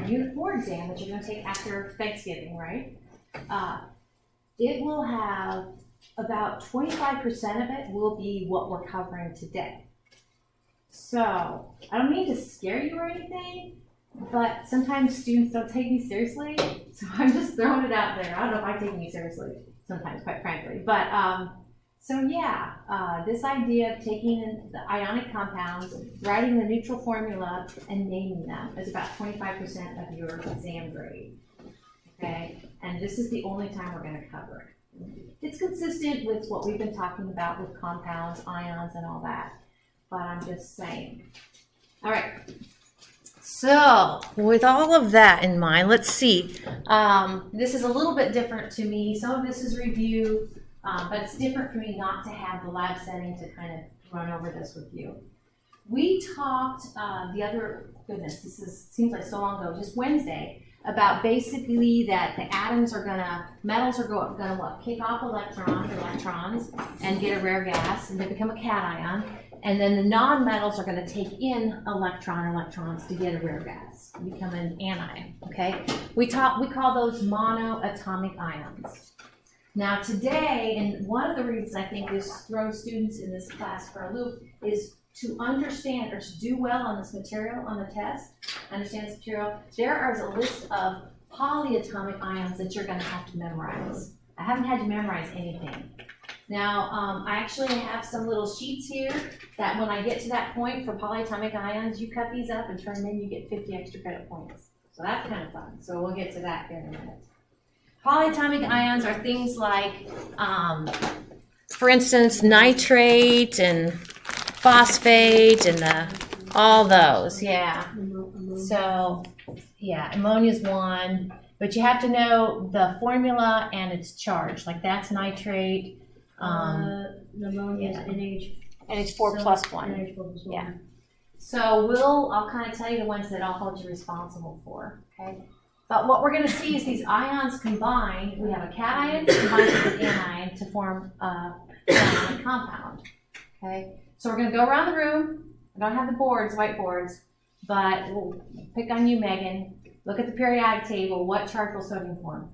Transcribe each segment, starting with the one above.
Unit 4 exam that you're going to take after Thanksgiving, right? It will have about 25% of it will be what we're covering today. So, I don't mean to scare you or anything, but sometimes students don't take me seriously, so I'm just throwing it out there. I don't know if I take me seriously sometimes, quite frankly. But, so yeah, this idea of taking the ionic compounds, writing the neutral formula, and naming them is about 25% of your exam grade, okay? And this is the only time we're going to cover it. It's consistent with what we've been talking about with compounds, ions, and all that, but I'm just saying. All right, so with all of that in mind, let's see. This is a little bit different to me. Some of this is review, but it's different for me not to have the lab setting to kind of run over this with you. We talked seems like so long ago, just Wednesday, about basically that the atoms are metals are gonna what? Kick off electrons, and get a rare gas, and they become a cation. And then the non-metals are gonna take in electrons to get a rare gas, become an anion, okay? We call those monoatomic ions. Now today, and one of the reasons I think this throws students in this class for a loop is to understand or to do well on this material on the test, understand this material, there is a list of polyatomic ions that you're going to have to memorize. I haven't had to memorize anything. Now, I actually have some little sheets here that when I get to that point for polyatomic ions, you cut these up and turn them in, you get 50 extra credit points. So that's kind of fun. So we'll get to that here in a minute. Polyatomic ions are things like, for instance, nitrate and phosphate and all those, yeah. So, yeah, ammonia is one, but you have to know the formula and its charge. Like that's nitrate. Ammonia is NH4 plus 1. NH4 plus 1. Yeah. So I'll kind of tell you the ones that I'll hold you responsible for, okay? But what we're going to see is these ions combine. We have a cation combined with an anion to form an ionic compound, okay? So we're going to go around the room. I don't have the whiteboards, but we'll pick on you, Megan. Look at the periodic table. What charge will sodium form?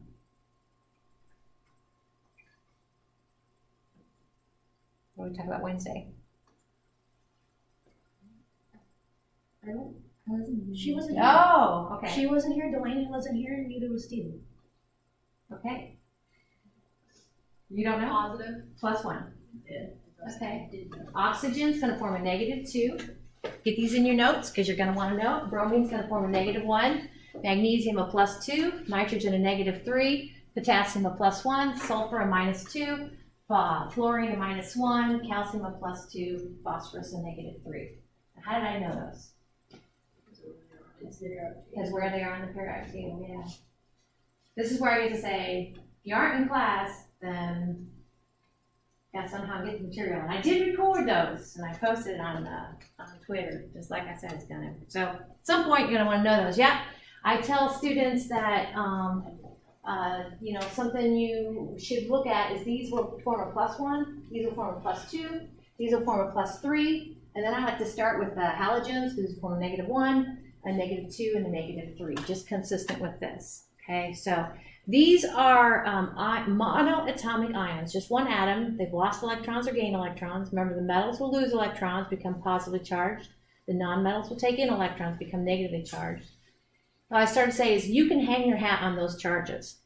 What did we talk about Wednesday? She wasn't here. Oh, okay. She wasn't here. Delaney wasn't here, and neither was Steven. Okay. You don't know? Positive. Plus 1. Yeah. Okay. Oxygen's going to form a -2. Get these in your notes because you're going to want to know. Bromine's going to form a -1. Magnesium a +2. Nitrogen a -3. Potassium a +1. Sulfur a -2. Fluorine a -1. Calcium a +2. Phosphorus a -3. Now, how did I know those? Because where they are on the periodic table, yeah. This is where I get to say, if you aren't in class, then got somehow get the material. And I did record those, and I posted it on Twitter, just like I said it's gonna. So at some point you're gonna want to know those. Yeah, I tell students that something you should look at is these will form a +1, these will form a +2, these will form a +3, and then I like to start with the halogens. These will form a -1, a -2, and a -3, just consistent with this. Okay, so these are monoatomic ions, just one atom. They've lost electrons or gained electrons. Remember, the metals will lose electrons, become positively charged. The non-metals will take in electrons, become negatively charged. What I started to say is you can hang your hat on those charges.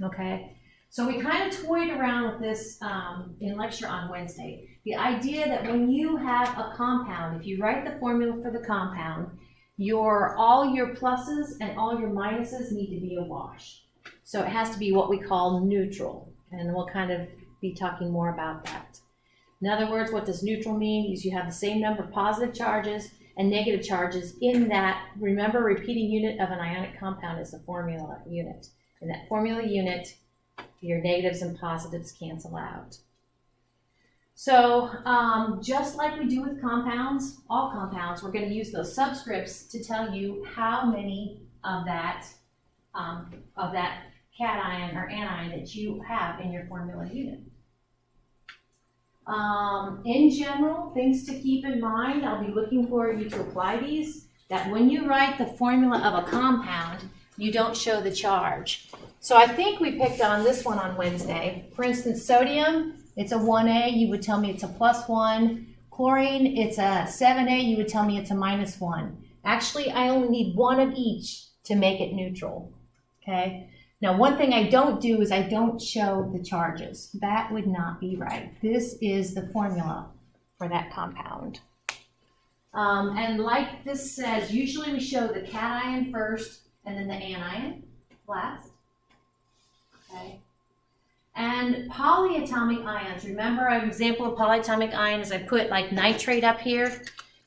Okay, so we kind of toyed around with this in lecture on Wednesday. The idea that when you have a compound, if you write the formula for the compound, all your pluses and all your minuses need to be a wash. So it has to be what we call neutral, and we'll kind of be talking more about that. In other words, what does neutral mean? Is you have the same number of positive charges and negative charges in that, remember, repeating unit of an ionic compound is the formula unit. In that formula unit, your negatives and positives cancel out. So just like we do with compounds, all compounds, we're going to use those subscripts to tell you how many of that cation or anion that you have in your formula unit. In general, things to keep in mind, I'll be looking for you to apply these. that when you write the formula of a compound, you don't show the charge. So I think we picked on this one on Wednesday. For instance, sodium, it's a 1A, you would tell me it's a +1. Chlorine, it's a 7A, you would tell me it's a -1. Actually, I only need one of each to make it neutral, okay? Now, one thing I don't do is I don't show the charges. That would not be right. This is the formula for that compound. And like this says, usually we show the cation first and then the anion last, okay? And polyatomic ions, remember an example of polyatomic ion is I put like nitrate up here.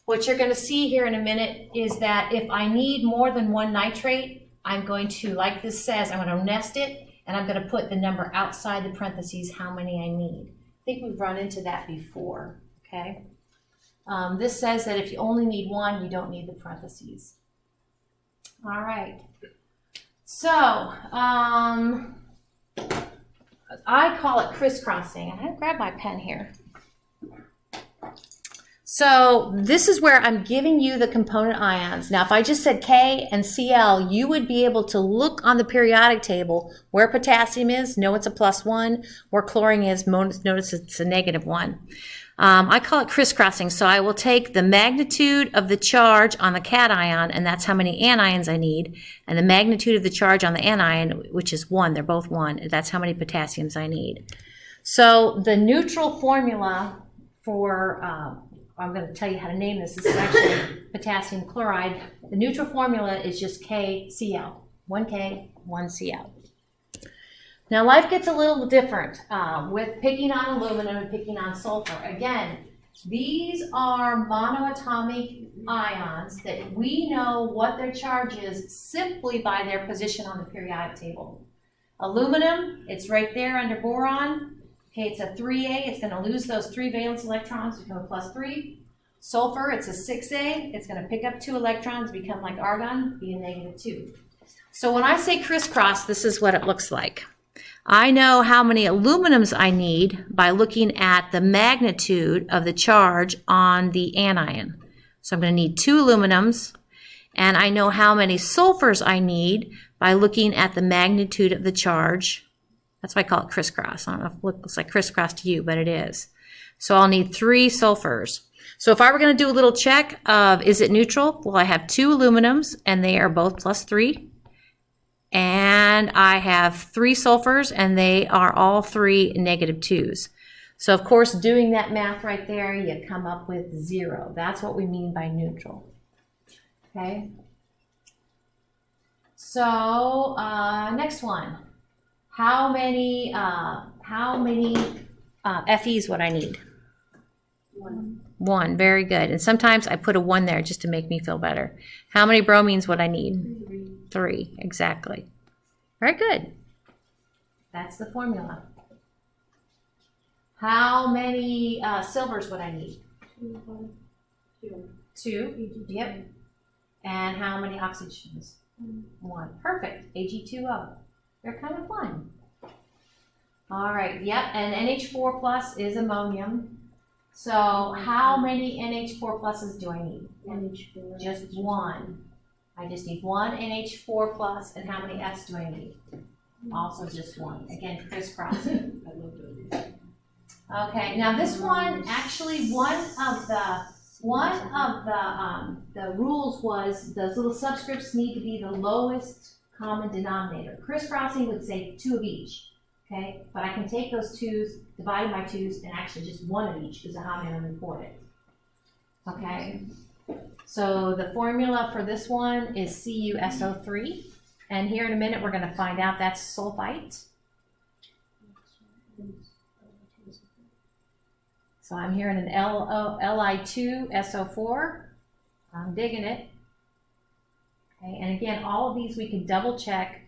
What you're gonna see here in a minute is that if I need more than one nitrate, I'm going to, like this says, I'm gonna nest it and I'm gonna put the number outside the parentheses, how many I need. I think we've run into that before, okay? This says that if you only need one, you don't need the parentheses. All right, so, I call it crisscrossing, and I grab my pen here. So this is where I'm giving you the component ions. Now, if I just said K and Cl, you would be able to look on the periodic table where potassium is, know it's a +1, where chlorine is, notice it's a -1. I call it crisscrossing, so I will take the magnitude of the charge on the cation, and that's how many anions I need, and the magnitude of the charge on the anion, which is 1, they're both 1, that's how many potassiums I need. So the neutral formula for, I'm going to tell you how to name this, this is actually potassium chloride. The neutral formula is just KCl, 1K, 1Cl. Now, life gets a little different with picking on aluminum and picking on sulfur. Again, these are monoatomic ions that we know what their charge is simply by their position on the periodic table. Aluminum, it's right there under boron. Okay, it's a 3A. It's going to lose those 3 valence electrons, become a +3. Sulfur, it's a 6A. It's going to pick up 2 electrons, become like argon, be a -2. So when I say crisscross, this is what it looks like. I know how many aluminums I need by looking at the magnitude of the charge on the anion. So I'm going to need 2 aluminums, and I know how many sulfurs I need by looking at the magnitude of the charge. That's why I call it crisscross. I don't know if it looks like crisscross to you, but it is. So I'll need 3 sulfurs. So if I were going to do a little check of is it neutral? Well, I have 2 aluminums, and they are both +3. And I have 3 sulfurs, and they are all 3 -2s. So of course, doing that math right there, you come up with 0. That's what we mean by neutral. Okay. So next one. How many FEs would I need? 1. 1. Very good. And sometimes I put a 1 there just to make me feel better. How many bromines would I need? 3, exactly. Very good. That's the formula. How many silvers would I need? 2. Yep. And how many oxygens? 1. Perfect. Ag2O. They're kind of fun. All right. Yep. And NH4 plus is ammonium. So how many NH4 pluses do I need? NH4. Just 1. I just need 1 NH4 plus, and how many Fs do I need? Also just 1. Again, crisscrossing. Okay, now this one, actually one of the rules was those little subscripts need to be the lowest common denominator. Crisscrossing would say 2 of each, okay? But I can take those 2's, divide by 2's, and actually just 1 of each because of how I'm going to report it. Okay? So the formula for this one is CuSO3, and here in a minute we're going to find out that's sulfite. So I'm hearing an Li2SO4. I'm digging it. Okay, and again, all of these we can double check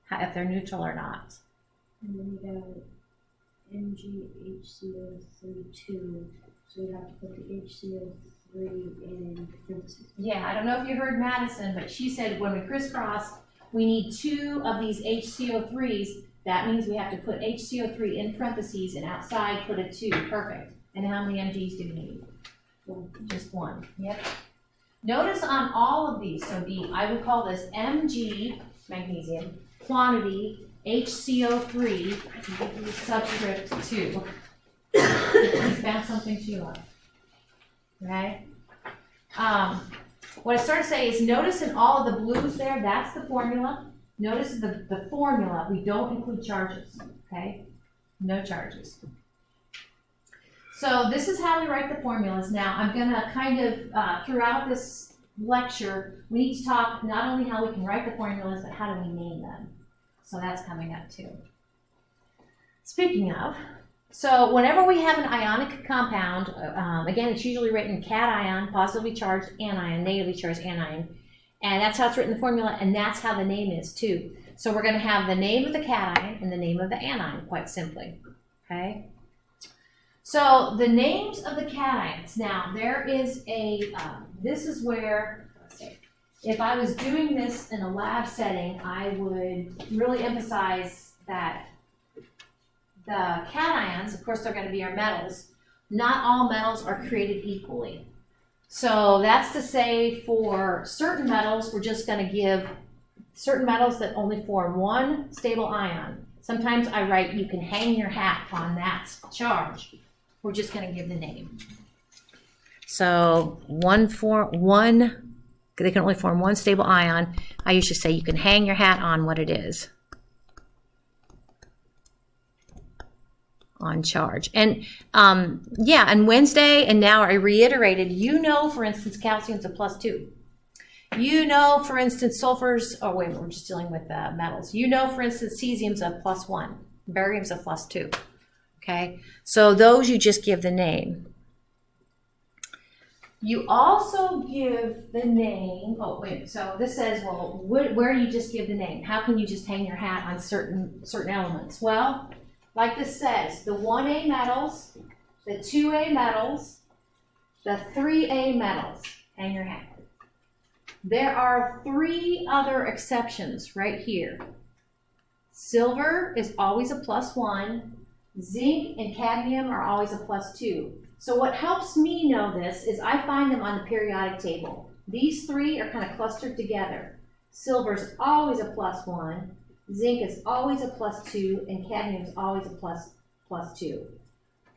if they're neutral or not. And then you got MgHCO32, so you have to put the HCO3 in parentheses. Yeah, I don't know if you heard Madison, but she said when we crisscross, we need 2 of these HCO3s. That means we have to put HCO3 in parentheses and outside put a 2. Perfect. And how many Mgs do we need? 1. Just 1. Yep. Notice on all of these, so I would call this Mg, magnesium, quantity, HCO3, subscript 2. Please bounce something to you up. Okay? What I started to say is notice in all of the blues there, that's the formula. Notice the formula, we don't include charges, okay? No charges. So this is how we write the formulas. Now I'm gonna kind of, throughout this lecture, we need to talk not only how we can write the formulas, but how do we name them. So that's coming up too. Speaking of, so whenever we have an ionic compound, again, it's usually written cation, positively charged anion, negatively charged anion, and that's how it's written in the formula, and that's how the name is too. So we're going to have the name of the cation and the name of the anion, quite simply, okay? So the names of the cations, now there is a, this is where, let's see, if I was doing this in a lab setting, I would really emphasize that the cations, of course, they're going to be our metals. Not all metals are created equally. So that's to say for certain metals, we're just going to give certain metals that only form one stable ion. Sometimes I write, you can hang your hat on that charge. We're just going to give the name. So they can only form one stable ion. I usually say you can hang your hat on what it is. On charge. And yeah, and Wednesday, and now I reiterated, for instance, calcium's a +2. For instance, sulfurs, oh wait, we're just dealing with metals. For instance, cesium's a +1, barium's a +2. Okay, so those you just give the name. You also give the name, oh wait, so this says, well, where do you just give the name? How can you just hang your hat on certain elements? Well, like this says, the 1A metals, the 2A metals, the 3A metals, hang your hat. There are 3 other exceptions right here. Silver is always a +1, zinc and cadmium are always a +2. So what helps me know this is I find them on the periodic table. These 3 are kind of clustered together. Silver's always a +1, zinc is always a +2, and cadmium is always a +2.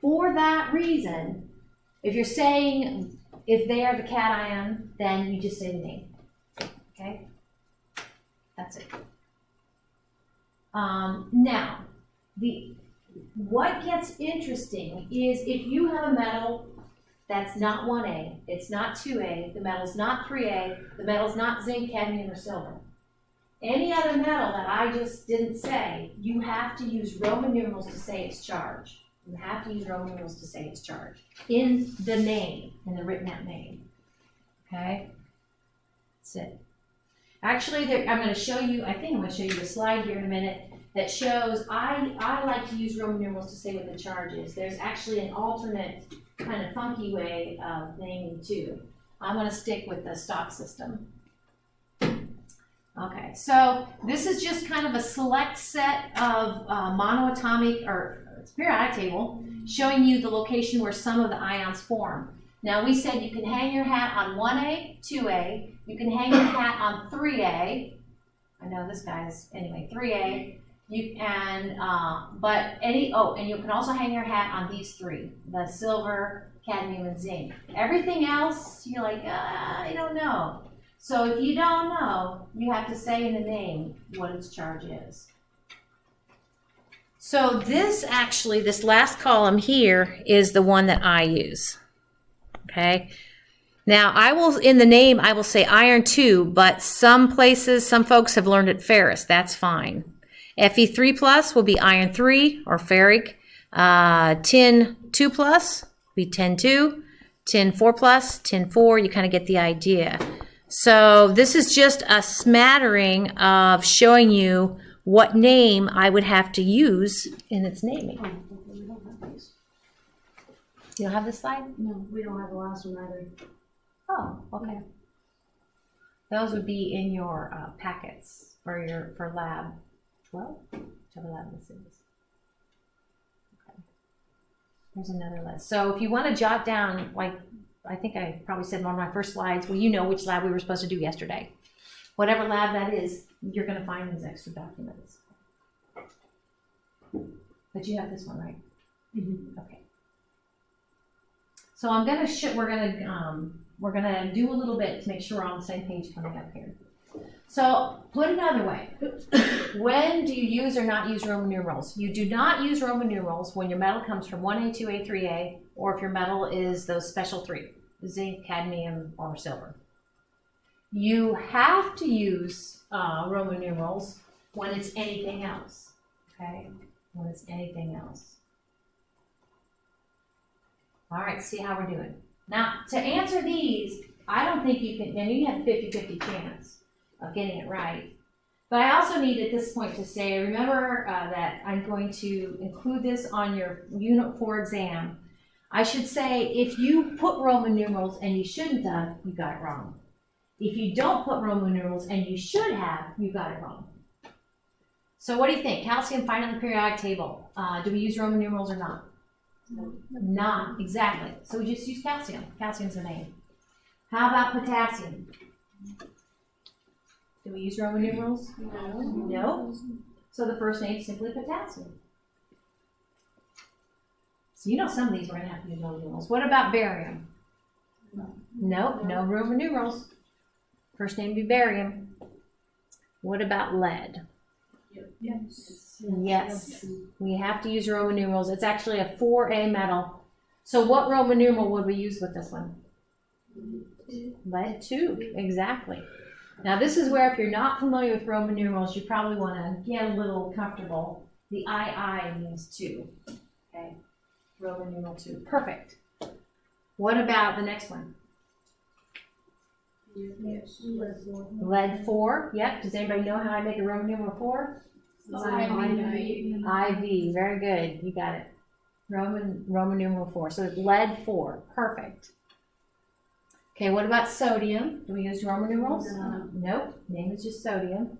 For that reason, if you're saying if they are the cation, then you just say the name. Okay? That's it. Now, what gets interesting is if you have a metal that's not 1A, it's not 2A, the metal's not 3A, the metal's not zinc, cadmium, or silver. Any other metal that I just didn't say, you have to use Roman numerals to say its charge. You have to use Roman numerals to say its charge in the name, in the written out name. Okay? That's it. Actually, I'm going to show you, I think I'm going to show you a slide here in a minute that shows, I like to use Roman numerals to say what the charge is. There's actually an alternate kind of funky way of naming too. I'm going to stick with the stock system. Okay, so this is just kind of a select set of monoatomic or periodic table showing you the location where some of the ions form. Now we said you can hang your hat on 1A, 2A, you can hang your hat on 3A. I know this guy's, anyway, 3A. And you can also hang your hat on these 3, the silver, cadmium, and zinc. Everything else, you're like, I don't know. So if you don't know, you have to say in the name what its charge is. So this last column here is the one that I use. Okay. Now in the name, I will say iron 2, but some places, some folks have learned it ferrous. That's fine. Fe3+ will be iron 3 or ferric. Tin 2+ will be tin 2. Tin 4+, tin 4, you kind of get the idea. So this is just a smattering of showing you what name I would have to use in its naming. We don't have these. You don't have this slide? No, we don't have the last one either. Oh, okay. Those would be in your packets for lab 12, whichever lab this is. Okay. There's another list. So if you want to jot down, like, I think I probably said in one of my first slides, well, you know which lab we were supposed to do yesterday. Whatever lab that is, you're gonna find these extra documents. But you have this one, right? Okay. So I'm gonna we're gonna do a little bit to make sure we're on the same page coming up here. So put it another way, when do you use or not use Roman numerals? You do not use Roman numerals when your metal comes from 1A, 2A, 3A, or if your metal is those special three, zinc, cadmium, or silver. You have to use Roman numerals when it's anything else, okay? When it's anything else. All right, see how we're doing. Now, to answer these, I don't think you can, and you have a 50-50 chance of getting it right. But I also need at this point to say, remember that I'm going to include this on your Unit 4 exam. I should say, if you put Roman numerals and you shouldn't have, you got it wrong. If you don't put Roman numerals and you should have, you got it wrong. So what do you think? Calcium, find on the periodic table. Do we use Roman numerals or not? No. Not, exactly. So we just use calcium. Calcium's the name. How about potassium? Do we use Roman numerals? No. No. So the first name is simply potassium. So you know some of these we're going to have to use Roman numerals. What about barium? No, no Roman numerals. First name would be barium. What about lead? Yes. We have to use Roman numerals. It's actually a 4A metal. So what Roman numeral would we use with this one? Lead 2, exactly. Now this is where if you're not familiar with Roman numerals, you probably want to get a little comfortable. The II means 2. Okay, Roman numeral 2, perfect. What about the next one? Lead 4, yep. Does anybody know how I make a Roman numeral 4? IV, very good, you got it. Roman numeral 4, so it's lead 4, perfect. Okay, what about sodium? Do we use Roman numerals? No. Nope, name is just sodium.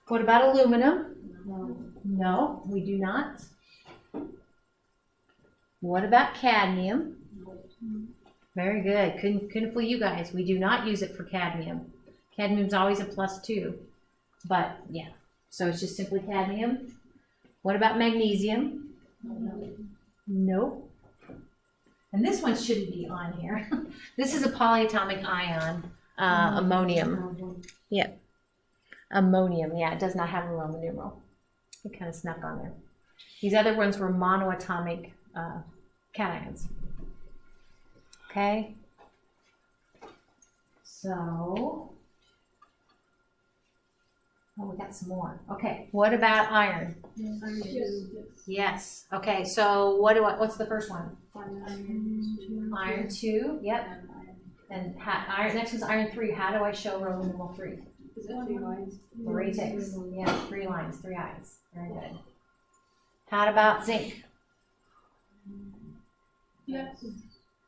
What about aluminum? No. No, we do not. What about cadmium? Very good, couldn't fool you guys. We do not use it for cadmium. Cadmium's always a +2, but yeah, so it's just simply cadmium. What about magnesium? No. Nope. And this one shouldn't be on here. This is a polyatomic ion, ammonium. Yep. Ammonium, yeah, it does not have a Roman numeral. It kind of snuck on there. These other ones were monoatomic cations. Okay. So, we got some more. Okay, what about iron? Yes. Okay, so what's the first one? Iron 2, yep. And next one's iron 3. How do I show Roman numeral 3? Is it 3 lines? 3 ticks. Yeah, 3 lines, 3 eyes. Very good. How about zinc? Yes.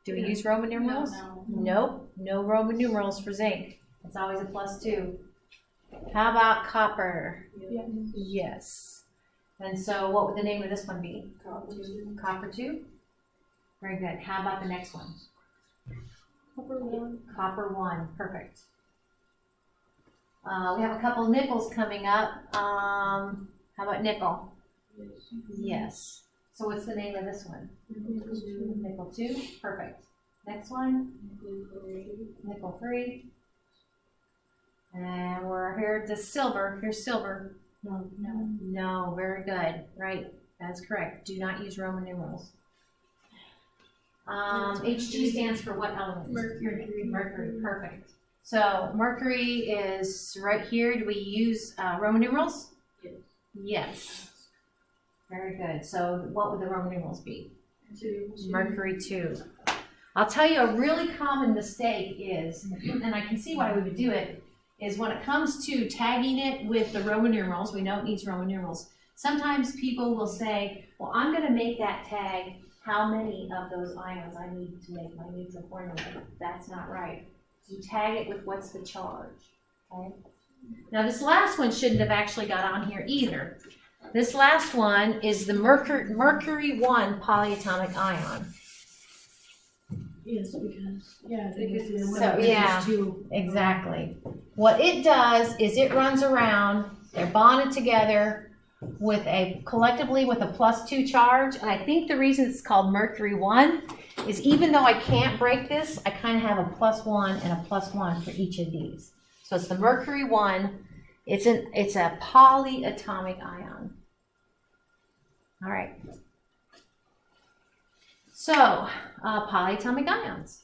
Do we use Roman numerals? No. Nope, no Roman numerals for zinc. It's always a +2. How about copper? Yes. Yes. And so what would the name of this one be? Copper 2. Copper 2? Very good. How about the next one? Copper 1. Copper 1, perfect. We have a couple nickels coming up. How about nickel? Yes. So what's the name of this one? Nickel 2, perfect. Next one? Nickel 3. And we're here to silver. Here's silver. No, very good. Right, that's correct. Do not use Roman numerals. Hg stands for what element? Mercury. Mercury, perfect. So mercury is right here. Do we use Roman numerals? Yes. Yes. Very good. So what would the Roman numerals be? 2. Mercury 2. I'll tell you a really common mistake is, and I can see why we would do it, is when it comes to tagging it with the Roman numerals, we know it needs Roman numerals. Sometimes people will say, well, I'm going to make that tag how many of those ions I need to make my neutral formula. That's not right. So you tag it with what's the charge. Okay? Now this last one shouldn't have actually got on here either. This last one is the mercury 1 polyatomic ion. Yes, because, yeah, because So, yeah. Exactly. What it does is it runs around, they're bonded together collectively with a +2 charge. And I think the reason it's called Mercury 1 is even though I can't break this, I kind of have a +1 and a +1 for each of these. So it's the Mercury 1. It's a polyatomic ion. All right. So, polyatomic ions.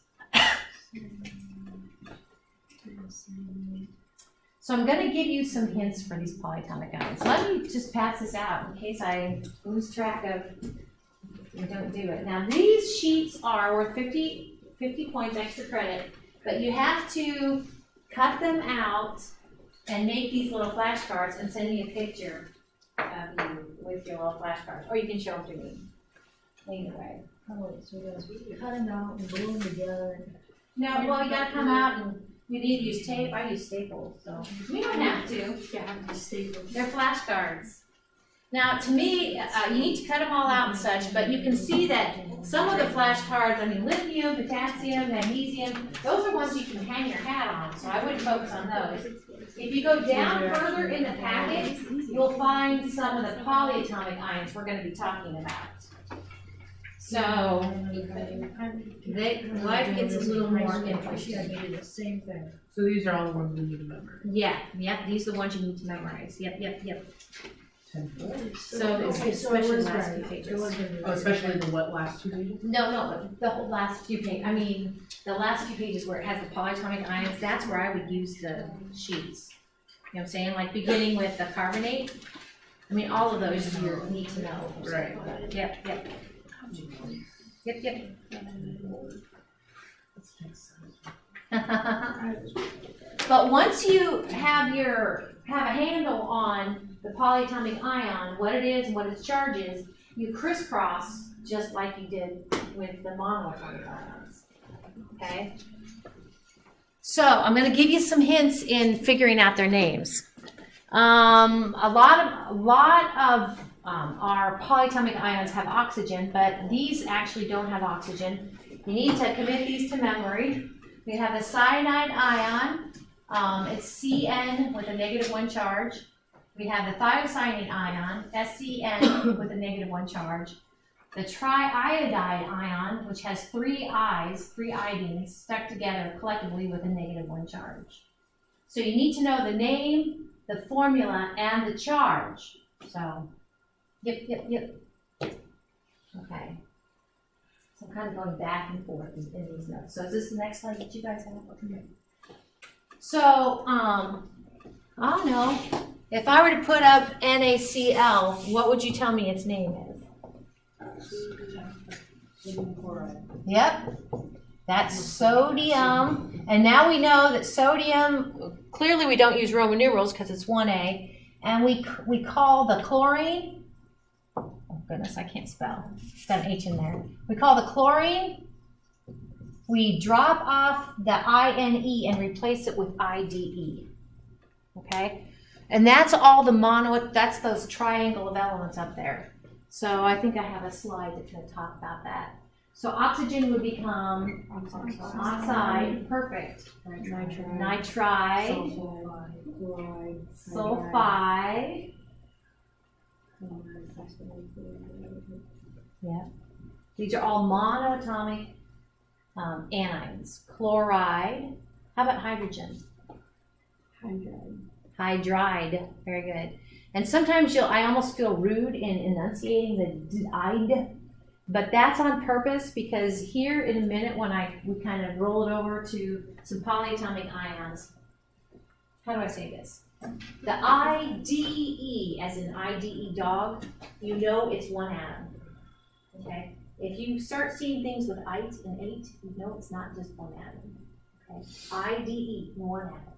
So I'm going to give you some hints for these polyatomic ions. Let me just pass this out in case I lose track of and don't do it. Now these sheets are worth 50 points extra credit, but you have to cut them out and make these little flashcards and send me a picture of you with your little flashcards, or you can show them to me. Either way. Oh, so we cut them out and glue them together. No, well, you gotta come out and you need to use tape. I use staples, so you don't have to. You have to staple. They're flashcards. Now, to me, you need to cut them all out and such, but you can see that some of the flashcards, I mean, lithium, potassium, magnesium, those are ones you can hang your hat on, so I wouldn't focus on those. If you go down further in the packet, you'll find some of the polyatomic ions we're going to be talking about. So, life gets a little more interesting. The same thing. So these are all the ones we need to remember. Yeah, these are the ones you need to memorize. Yep. 10. So, especially the last few pages. Oh, especially the what last 2 pages? No, the whole last few pages. I mean, the last few pages where it has the polyatomic ions, that's where I would use the sheets. You know what I'm saying? Like beginning with the carbonate. I mean, all of those you need to know. Right. Yep. But once you have a handle on the polyatomic ion, what it is and what its charge is, you crisscross just like you did with the monoatomic ions. Okay? So I'm going to give you some hints in figuring out their names. A lot of our polyatomic ions have oxygen, but these actually don't have oxygen. You need to commit these to memory. We have the cyanide ion. It's Cn with a -1 charge. We have the thiocyanate ion, SCN with a -1 charge. The triiodide ion, which has 3 I's, 3 iodines stuck together collectively with a -1 charge. So you need to know the name, the formula, and the charge. So, yep. Okay. So I'm kind of going back and forth in these notes. So is this the next slide that you guys have? Okay. So, I don't know. If I were to put up NaCl, what would you tell me its name is? Sodium chloride. Yep. That's sodium. And now we know that sodium, clearly we don't use Roman numerals because it's 1A. And we call the chlorine, oh goodness, I can't spell. It's got an H in there. We call the chlorine, we drop off the INE and replace it with IDE. Okay? And that's all that's those triangle of elements up there. So I think I have a slide that's going to talk about that. So oxygen would become oxide, perfect. Nitride, sulfide. Yeah. These are all monoatomic anions. Chloride. How about hydrogen? Hydride. Very good. And sometimes I almost feel rude in enunciating the "ide," but that's on purpose because here in a minute when we kind of roll it over to some polyatomic ions. How do I say this? The IDE, as in IDE dog, you know it's one atom. Okay? If you start seeing things with ite and ate, you know it's not just one atom. Okay? IDE, one atom.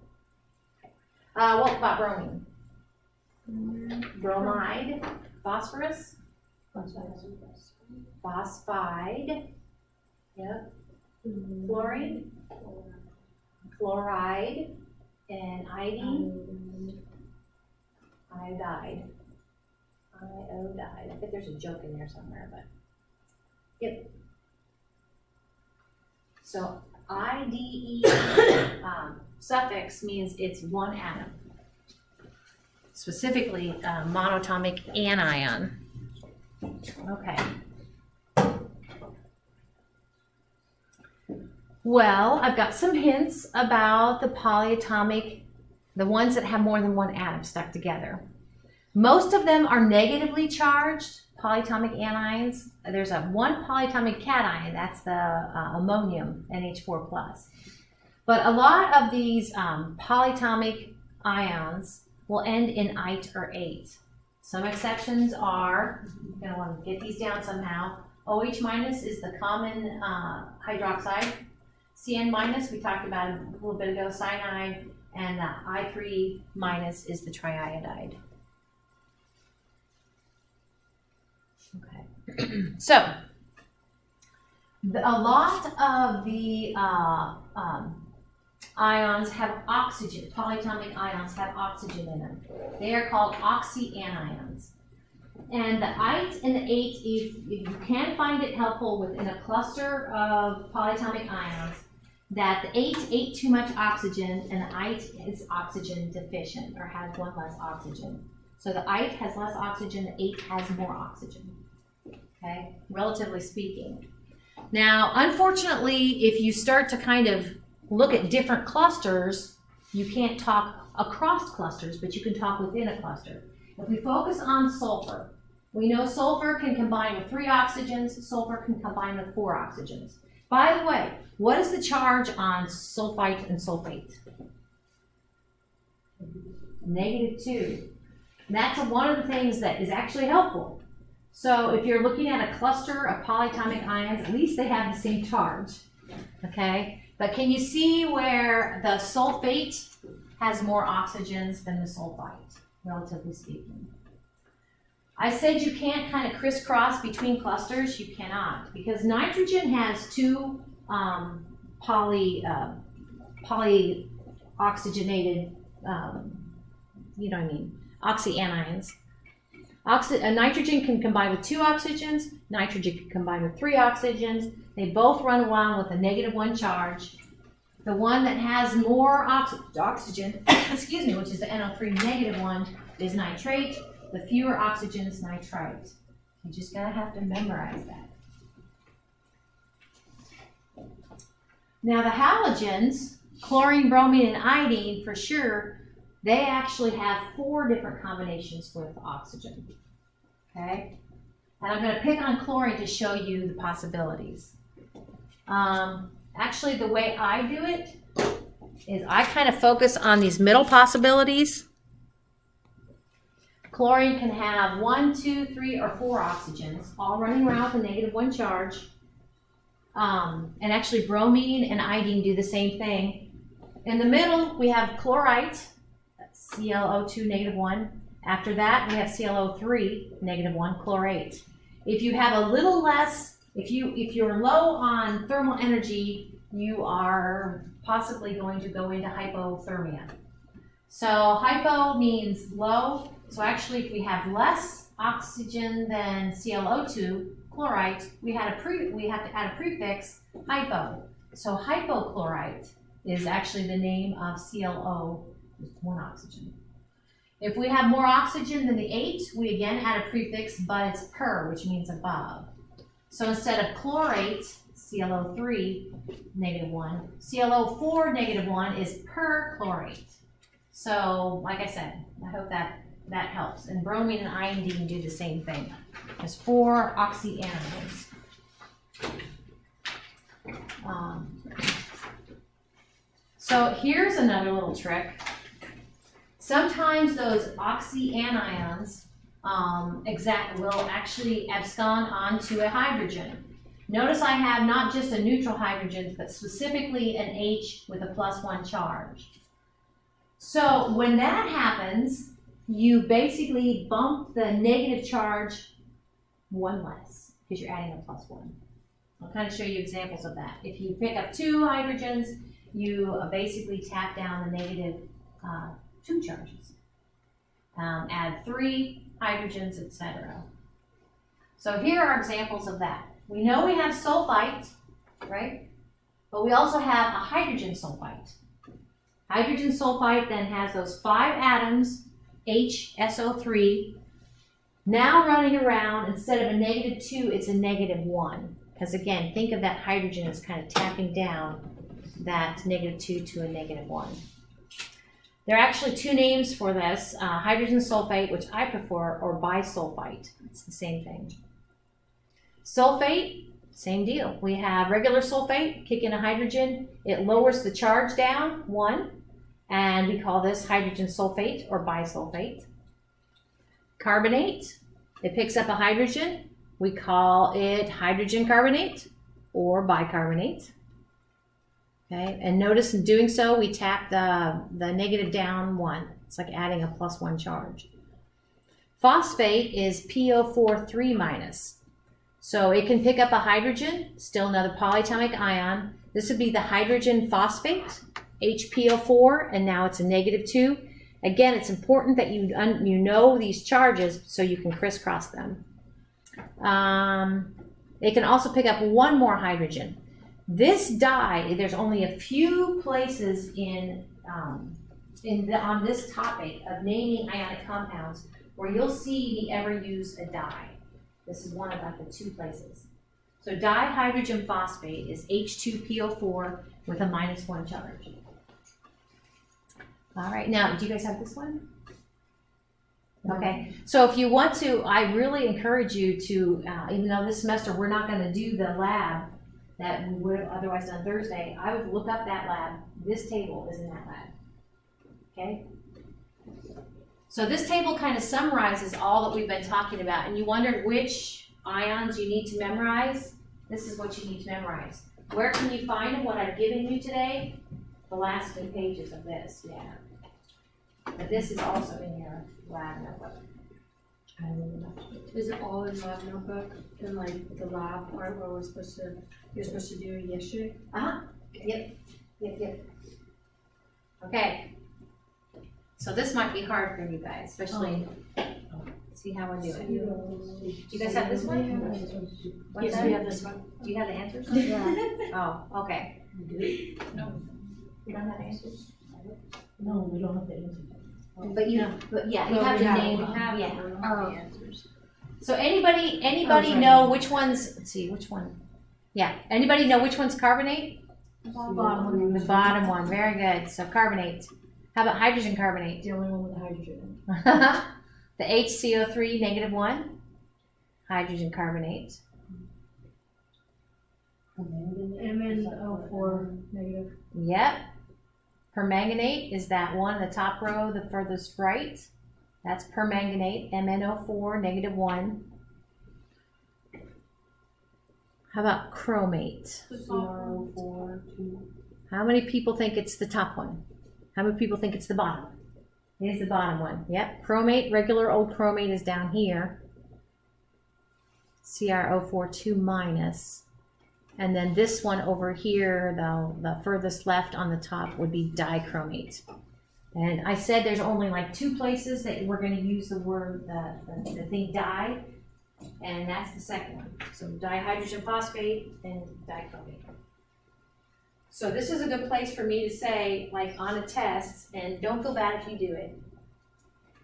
Okay. What about bromine? Bromide, phosphorus, phosphide, yep, fluorine, fluoride, and iodine, iodide. I think there's a joke in there somewhere, but yep. So IDE suffix means it's one atom. Specifically, monatomic anion. Okay. Well, I've got some hints about the polyatomic, the ones that have more than one atom stuck together. Most of them are negatively charged, polyatomic anions. There's one polyatomic cation, that's the ammonium, NH4+. But a lot of these polyatomic ions will end in ite or ate. Some exceptions are, you're going to want to get these down somehow. OH- is the common hydroxide. CN- we talked about a little bit ago, cyanide, and I3- is the triiodide. Okay, so a lot of the ions have oxygen, polyatomic ions have oxygen in them. They are called oxyanions. And the ite and the ate, if you can find it helpful within a cluster of polyatomic ions, that the ate too much oxygen and the ite is oxygen deficient or has one less oxygen. So the ite has less oxygen, the ate has more oxygen, okay, relatively speaking. Now, unfortunately, if you start to kind of look at different clusters, you can't talk across clusters, but you can talk within a cluster. If we focus on sulfur, we know sulfur can combine with 3 oxygens, sulfur can combine with 4 oxygens. By the way, what is the charge on sulfite and sulfate? -2. And that's one of the things that is actually helpful. So if you're looking at a cluster of polyatomic ions, at least they have the same charge, okay? But can you see where the sulfate has more oxygens than the sulfite, relatively speaking? I said you can't kind of crisscross between clusters. You cannot, because nitrogen has 2 polyoxygenated, you know what I mean, oxyanions. Nitrogen can combine with 2 oxygens, nitrogen can combine with 3 oxygens. They both run around with a -1 charge. The one that has more oxygen, excuse me, which is the NO3 -1, is nitrate. The fewer oxygens, nitrite. You just gotta have to memorize that. Now the halogens, chlorine, bromine, and iodine, for sure, they actually have 4 different combinations with oxygen, okay? And I'm gonna pick on chlorine to show you the possibilities. Actually, the way I do it is I kind of focus on these middle possibilities. Chlorine can have 1, 2, 3, or 4 oxygens, all running around with a -1 charge. And actually bromine and iodine do the same thing. In the middle, we have chlorite, ClO2 -1. After that, we have ClO3 -1, chlorate. If you have a little less, if you're low on thermal energy, you are possibly going to go into hypothermia. So hypo means low. So actually, if we have less oxygen than ClO2, chlorite, we have to add a prefix, hypo. So hypochlorite is actually the name of ClO with 1 oxygen. If we have more oxygen than the 8, we again add a prefix, but it's per, which means above. So instead of chlorate, ClO3 -1, ClO4 -1 is perchlorate. So, like I said, I hope that helps. And bromine and iodine do the same thing. There's 4 oxyanions. So here's another little trick. Sometimes those oxyanions will actually abscond onto a hydrogen. Notice I have not just a neutral hydrogen, but specifically an H with a +1 charge. So when that happens, you basically bump the negative charge 1 less because you're adding a +1. I'll kind of show you examples of that. If you pick up 2 hydrogens, you basically tap down the -2 charges. Add 3 hydrogens, etc. So here are examples of that. We know we have sulfite, right? But we also have a hydrogen sulfite. Hydrogen sulfite then has those 5 atoms, HSO3, now running around. Instead of a -2, it's a -1. Because again, think of that hydrogen as kind of tapping down that -2 to a -1. There are actually 2 names for this, hydrogen sulfate, which I prefer, or bisulfite. It's the same thing. Sulfate, same deal. We have regular sulfate, kick in a hydrogen, it lowers the charge down, 1, and we call this hydrogen sulfate or bisulfate. Carbonate, it picks up a hydrogen, we call it hydrogen carbonate or bicarbonate. Okay, and notice in doing so, we tap the negative down 1. It's like adding a +1 charge. Phosphate is PO4 3-. So it can pick up a hydrogen, still another polyatomic ion. This would be the hydrogen phosphate, HPO4, and now it's a -2. Again, it's important that you know these charges so you can crisscross them. It can also pick up 1 more hydrogen. This dye, there's only a few places on this topic of naming ionic compounds where you'll see me ever use a dye. This is one of like the 2 places. So dihydrogen phosphate is H2PO4 with a -1 charge. All right, now, do you guys have this one? Okay, so if you want to, I really encourage you to, even though this semester we're not going to do the lab that we would have otherwise done Thursday, I would look up that lab. This table is in that lab. Okay? So this table kind of summarizes all that we've been talking about, and you wondered which ions you need to memorize. This is what you need to memorize. Where can you find what I've given you today? The last 2 pages of this, yeah. But this is also in your lab notebook. I really love it. Is it all in lab notebook and like the lab part where you're supposed to do yesterday? Yep. Okay. So this might be hard for you guys, especially. See how we're doing. Do you guys have this one? What's Yes, that? we have this one. Do you have the answers? Yeah. Oh, okay. No. You don't have the answers? No, we don't have the answer. But you have the name. Oh. So anybody sorry. know which ones? Let's see, which one? Yeah. Anybody know which one's carbonate? The bottom one. Very good. So carbonate. How about hydrogen carbonate? The only one with hydrogen. The HCO3 -1. Hydrogen carbonate. MnO4 negative. Yep. Permanganate is that one in the top row, the furthest right. That's permanganate, MnO4 -1. How about chromate? CRO4 2. How many people think it's the top one? How many people think it's the bottom? It is the bottom one. Yep. Chromate, regular old chromate is down here. CrO4 2-. And then this one over here, the furthest left on the top would be dichromate. And I said there's only like 2 places that we're going to use the word, the thing di, and that's the second one. So dihydrogen phosphate and dichromate. So this is a good place for me to say, like on a test, and don't feel bad if you do it,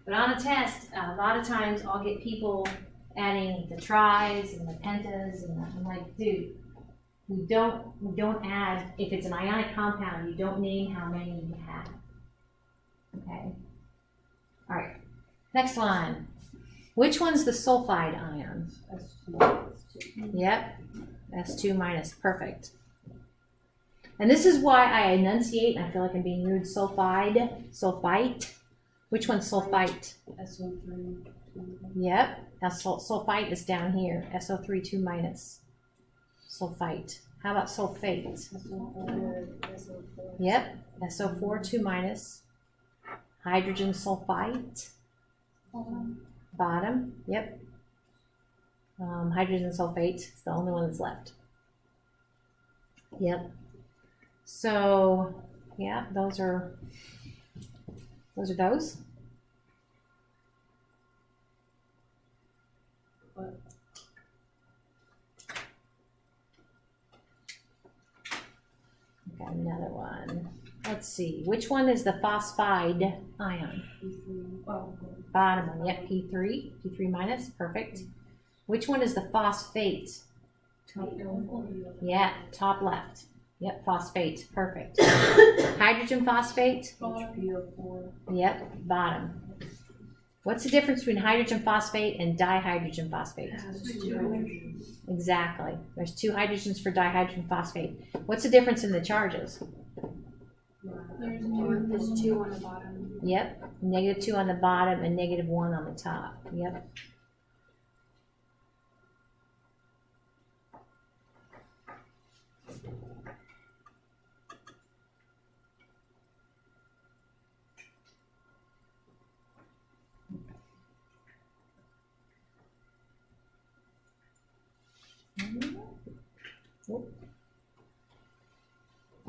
but on a test, a lot of times I'll get people adding the tris and the pentas, and I'm like, dude, we don't add, if it's an ionic compound, you don't name how many you have. Okay. All right. Next one. Which one's the sulfide ion? Yep. S2-. Perfect. And this is why I enunciate, and I feel like I'm being rude, sulfite. Which one's sulfite? SO3. Yep. Now sulfite is down here. SO3 2-. Sulfite. How about sulfate? SO4. Yep. SO4 2-. Hydrogen sulfite. Bottom. Yep. Hydrogen sulfate is the only one that's left. Yep. So, yeah, those are those. another one. Let's see, which one is the phosphide ion? Bottom one, yep, P3 minus, perfect. Which one is the phosphate? Yeah, top left. Yep, phosphate, perfect. Hydrogen phosphate? Yep, bottom. What's the difference between hydrogen phosphate and dihydrogen phosphate? Exactly. There's 2 hydrogens for dihydrogen phosphate. What's the difference in the charges? There's 2 on the bottom. Yep, -2 on the bottom and -1 on the top. Yep.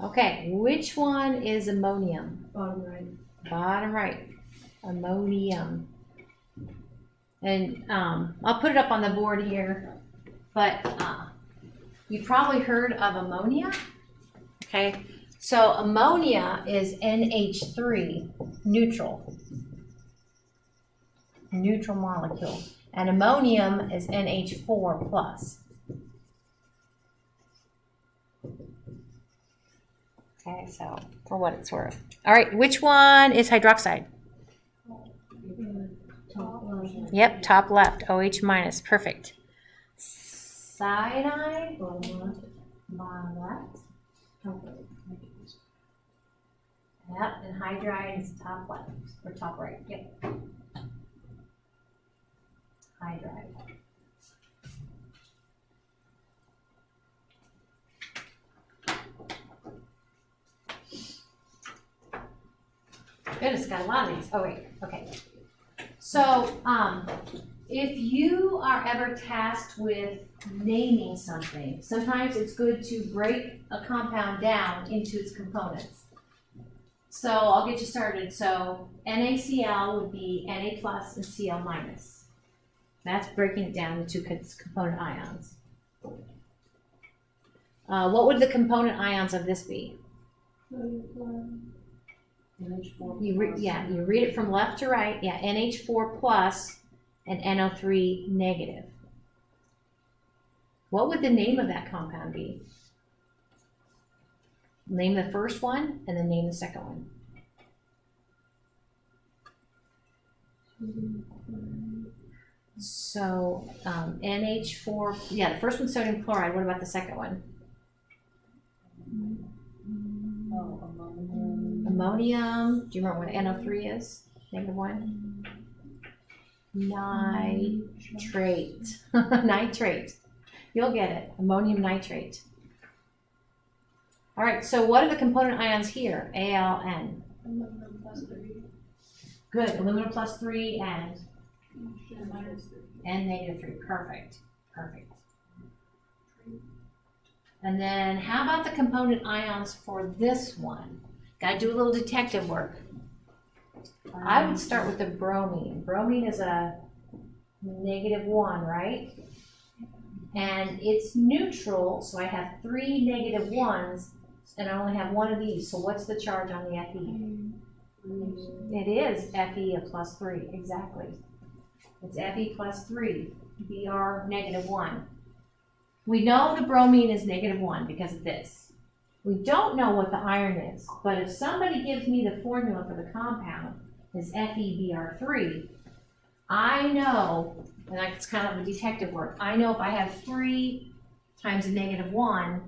Okay, which one is ammonium? Bottom right. Bottom right, ammonium. And I'll put it up on the board here, but you probably heard of ammonia. Okay, so ammonia is NH3, neutral molecule, and ammonium is NH4 plus. Okay, so for what it's worth. All right, which one is hydroxide? Yep, top left, OH minus, perfect. Cyanide, bottom left. Yep, and hydride is top left, or top right, yep. Hydride. Goodness, got a lot of these. Oh, wait, okay. So, if you are ever tasked with naming something, sometimes it's good to break a compound down into its components. So, I'll get you started. So, NaCl would be Na plus and Cl minus. That's breaking it down into its component ions. What would the component ions of this be? You read it from left to right. Yeah, NH4 plus and NO3 negative. What would the name of that compound be? Name the first one and then name the second one. So NH4, yeah, the first one's sodium chloride. What about the second one? Ammonium. Do you remember what NO3 is? -1. Nitrate. Nitrate. You'll get it. Ammonium nitrate. All right, so what are the component ions here? ALN. Aluminum plus 3. Good. Aluminum plus 3 and -3. -3. Perfect. Perfect. And then how about the component ions for this one? Got to do a little detective work. I would start with the bromine. Bromine is a -1, right? And it's neutral, so I have 3 -1s, and I only have 1 of these. So what's the charge on the Fe? It is Fe of +3, exactly. It's Fe +3, Br -1. We know the bromine is -1 because of this. We don't know what the iron is, but if somebody gives me the formula for the compound is FeBr3, I know, and it's kind of a detective work, I know if I have 3 times a -1,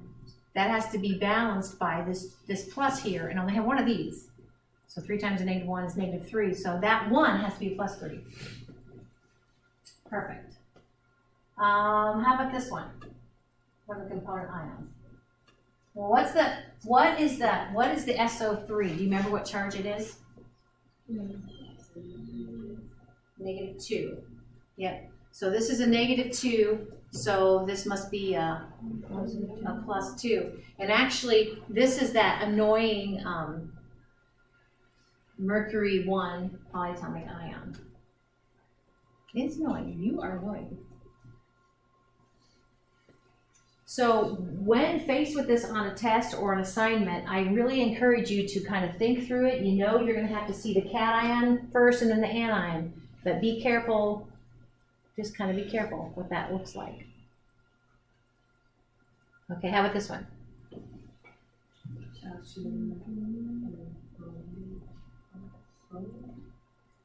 that has to be balanced by this plus here, and I only have 1 of these. So 3 times a -1 is -3, so that 1 has to be +3. Perfect. How about this one? For the component ions. Well, what is the SO3? Do you remember what charge it is? -2. Yep. So this is a -2, so this must be a +2. And actually, this is that annoying mercury 1 polyatomic ion. It's annoying. You are annoying. So when faced with this on a test or an assignment, I really encourage you to kind of think through it. You know you're going to have to see the cation first and then the anion, but be careful, just kind of be careful what that looks like. Okay, how about this one?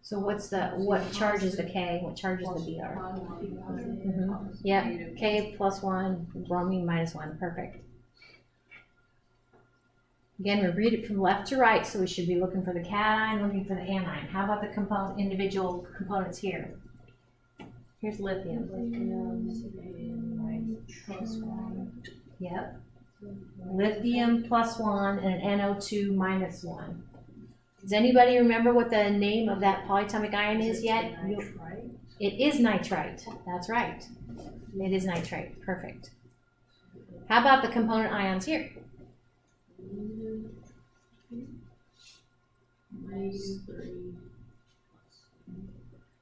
So what charges the K, what charges the Br? Yeah, K plus 1, bromine minus 1, perfect. Again, we read it from left to right, so we should be looking for the cation, looking for the anion. How about the individual components here? Here's lithium. Yep. Lithium plus 1 and an NO2 minus 1. Does anybody remember what the name of that polyatomic ion is yet? It is nitrite. That's right. It is nitrite. Perfect. How about the component ions here?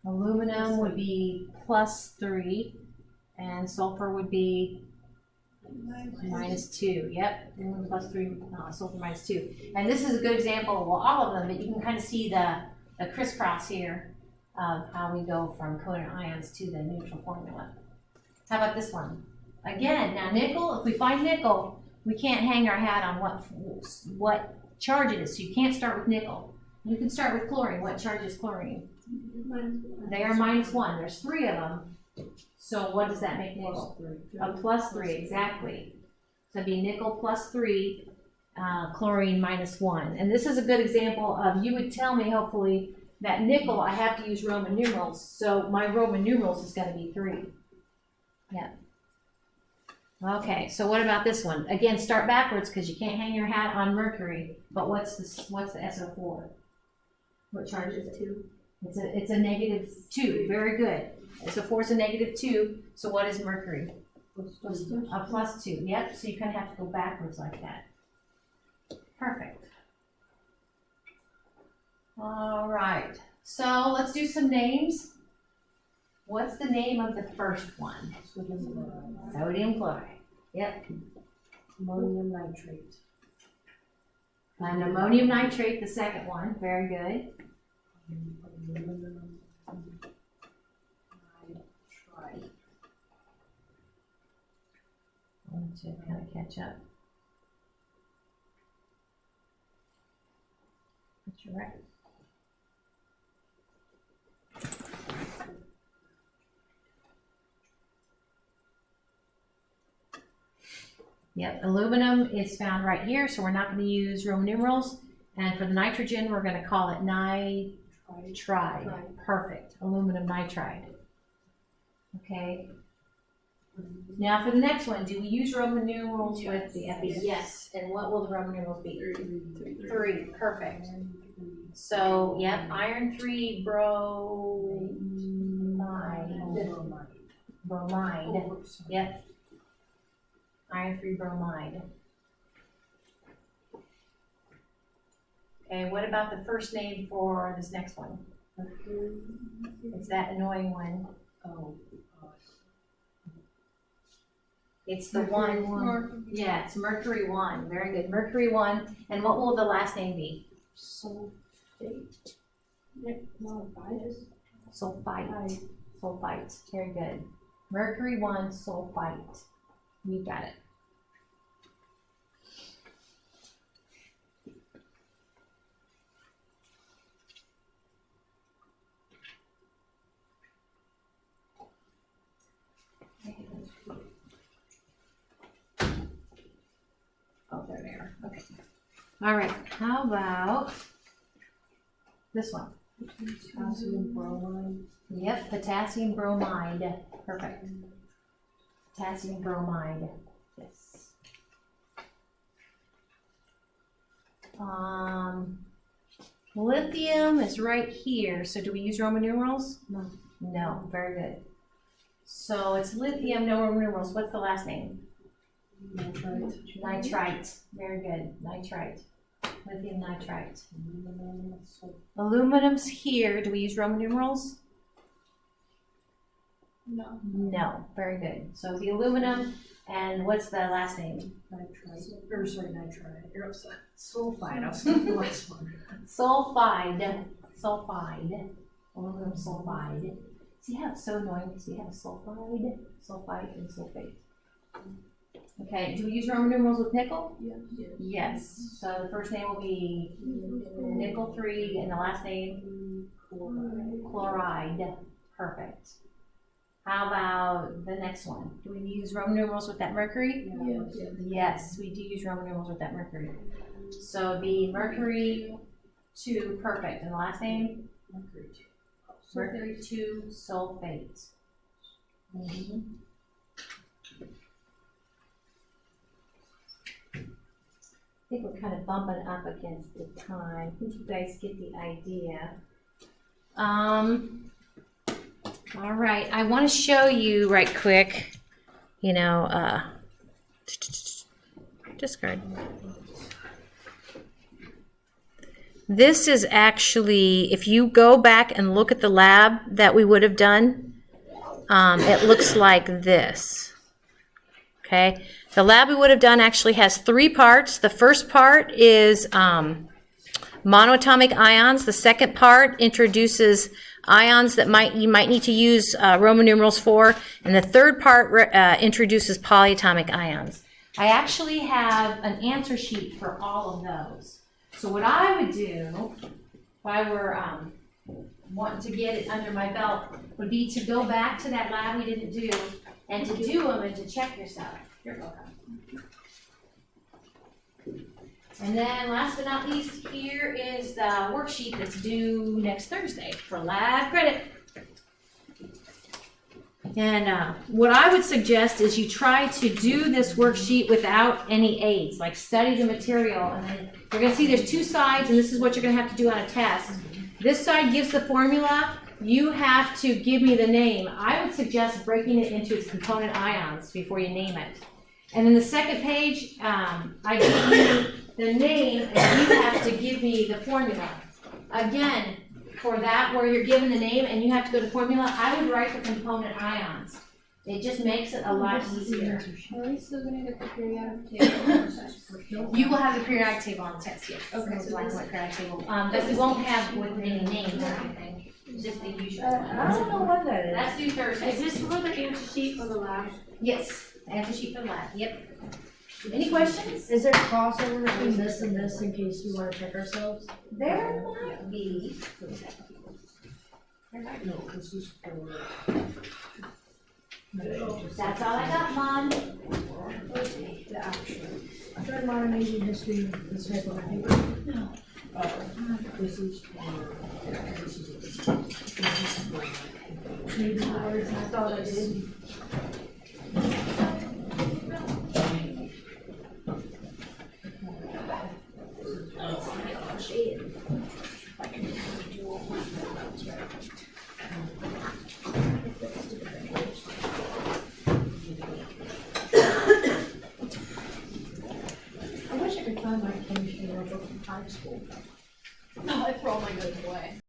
Aluminum would be +3, and sulfur would be -2. Yep, aluminum +3, sulfur -2. And this is a good example of all of them, but you can kind of see the crisscross here of how we go from covalent ions to the neutral formula. How about this one? Again, now nickel, if we find nickel, we can't hang our hat on what charge it is. So you can't start with nickel. You can start with chlorine. What charge is chlorine? They are -1. There's 3 of them. So what does that make nickel? A +3, exactly. So it'd be nickel +3, chlorine -1. And this is a good example of, you would tell me hopefully that nickel, I have to use Roman numerals. So my Roman numerals is going to be 3. Yeah. Okay, so what about this one? Again, start backwards because you can't hang your hat on mercury. But what's the SO4? What charge is it? 2. It's a -2. Very good. SO4 is a -2. So what is mercury? A +2. Yep. So you kind of have to go backwards like that. Perfect. All right. So let's do some names. What's the name of the first one? Sodium chloride. Yep. Ammonium nitrate. And ammonium nitrate, the second one. Very good. Aluminum nitrite. I want to kind of catch up. But you're right. Yep, aluminum is found right here, so we're not going to use Roman numerals. And for the nitrogen, we're going to call it nitride. Perfect, aluminum nitride. Okay. Now for the next one, do we use Roman numerals with the Fe? Yes. And what will the Roman numerals be? 3. Perfect. So, yep, iron 3 bromide. Yep. Iron 3 bromide. Okay, what about the first name for this next one? It's that annoying one. Oh. It's the one. Yeah, it's mercury 1. Very good. Mercury 1. And what will the last name be? Sulfate. Sulfite. Sulfite. Very good. Mercury 1 sulfite. You got it. Oh, they're there. Okay. All right. How about this one? Potassium bromide. Yep, potassium bromide. Perfect. Potassium bromide. Yes. Lithium is right here. So do we use Roman numerals? No. No. Very good. So it's lithium, no Roman numerals. What's the last name? Nitrite. Nitrite. Very good. Nitrite. Lithium nitrite. Aluminum's here. Do we use Roman numerals? No. No, very good. So the aluminum, and what's the last name? Nitrite, or sorry, nitrite, or sulfide, I was thinking the last one. Sulfide, aluminum sulfide. See how it's so annoying because we have sulfide, and sulfate. Okay, do we use Roman numerals with nickel? Yes. Yes. So the first name will be nickel 3, and the last name chloride. Perfect. How about the next one? Do we use Roman numerals with that mercury? Yes. Yes, we do use Roman numerals with that mercury. So it'd be mercury 2, perfect. And the last name? Mercury 2 sulfate. I think we're kind of bumping up against the time. I think you guys get the idea. All right, I want to show you right quick, discard. This is actually, if you go back and look at the lab that we would have done, it looks like this. Okay, the lab we would have done actually has 3 parts. The first part is monoatomic ions. The second part introduces ions that you might need to use Roman numerals for, and the third part introduces polyatomic ions. I actually have an answer sheet for all of those. So what I would do, if I were wanting to get it under my belt, would be to go back to that lab we didn't do, and to do them and to check yourself. You're welcome. And then last but not least, here is the worksheet that's due next Thursday for lab credit. And what I would suggest is you try to do this worksheet without any aids, like study the material. And then you're going to see there's 2 sides, and this is what you're going to have to do on a test. This side gives the formula. You have to give me the name. I would suggest breaking it into its component ions before you name it. And then the second page, I give you the name, and you have to give me the formula. Again, for that, where you're given the name and you have to go to formula, I would write the component ions. It just makes it a lot easier. Are we still gonna get the periodic table? You will have the periodic table on the test, yes. Okay, It's so black and this- white periodic table. But we won't have with any names or anything. Just the usual I ones. don't know what that is. That's due Thursday. Is this for the answer sheet for the lab? Yes, answer sheet for the lab. Yep. Any questions? Is there crossover between this and this in case we want to check ourselves? There might be. No, this is for. That's all I got, Mom. The actual. I tried modern Asian history, this type of paper. No. This is for, this is for. Maybe words, I thought I did. I wish I could find my chemistry notebook from high school. No, I throw all my notes away.